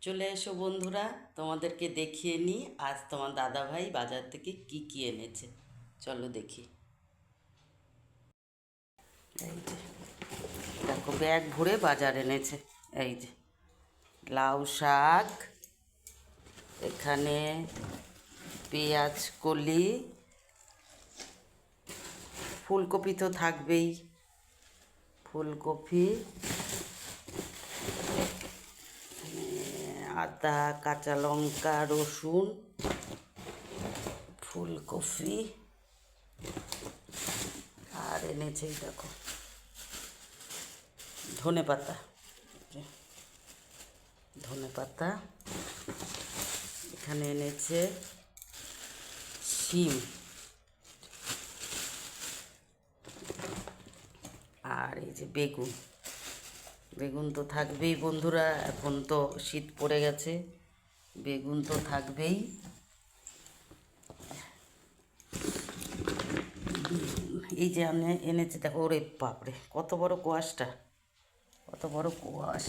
চলে এসো বন্ধুরা, তোমাদেরকে দেখিয়ে নিই আজ তোমার দাদাভাই বাজার থেকে কি কি এনেছে। চলো দেখি। এই যে দেখো, ব্যাগ ভরে বাজার এনেছে। এই যে লাউ শাক, এখানে পেঁয়াজ কলি, ফুলকপি তো থাকবেই, ফুলকপি, আদা, কাঁচা লঙ্কা, রসুন, ফুলকপি, আর এনেছে দেখো ধনেপাতা। ধনেপাতা, এখানে এনেছে শিম, আর এই যে বেগুন। বেগুন তো থাকবেই বন্ধুরা, এখন তো শীত পড়ে গেছে, বেগুন তো থাকবেই। এই যে আমি এনেছি দেখো, ওরে বাপরে কত বড় কোয়াশটা, কত বড় কোয়াশ।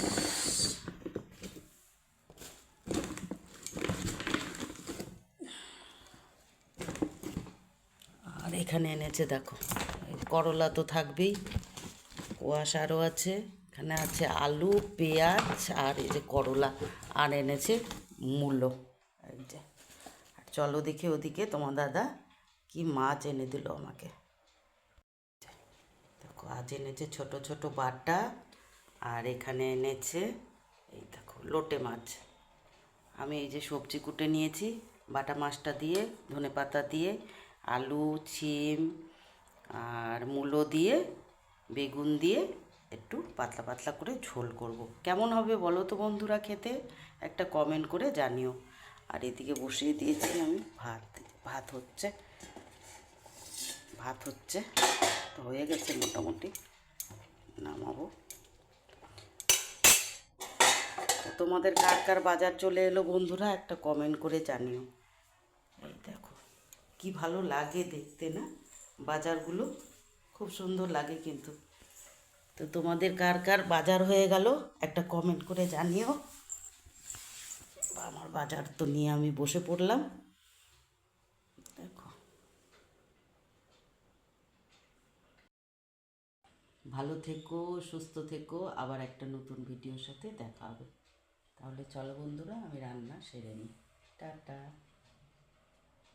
আর এখানে এনেছে দেখো করলা তো থাকবেই, কোয়াশ আরও আছে। এখানে আছে আলু, পেঁয়াজ, আর এই যে করলা, আর এনেছে মূলো। এই যে চলো দেখি ওদিকে তোমার দাদা কি মাছ এনে দিল আমাকে। দেখো আজ এনেছে ছোট ছোট বাটা, আর এখানে এনেছে এই দেখো লোটে মাছ। আমি এই যে সবজি কুটে নিয়েছি বাটা মাছটা দিয়ে, ধনেপাতা দিয়ে, আলু, শিম আর মূলো দিয়ে, বেগুন দিয়ে একটু পাতলা পাতলা করে ঝোল করব। কেমন হবে বলো তো বন্ধুরা খেতে, একটা কমেন্ট করে জানিও। আর এদিকে বসিয়ে দিয়েছি আমি ভাত। ভাত হচ্ছে, ভাত হচ্ছে তো হয়ে গেছে মোটামুটি, নামাবো। তোমাদের কার কার বাজার চলে এলো বন্ধুরা, একটা কমেন্ট করে জানিও। এই দেখো কি ভালো লাগে দেখতে না, বাজারগুলো খুব সুন্দর লাগে কিন্তু। তো তোমাদের কার কার বাজার হয়ে গেল একটা কমেন্ট করে জানিও। আমার বাজার তো নিয়ে আমি বসে পড়লাম। দেখো, ভালো থেকো, সুস্থ থেকো, আবার একটা নতুন ভিডিওর সাথে দেখা হবে। তাহলে চলো বন্ধুরা, আমি রান্না সেরে নিই। টাটা।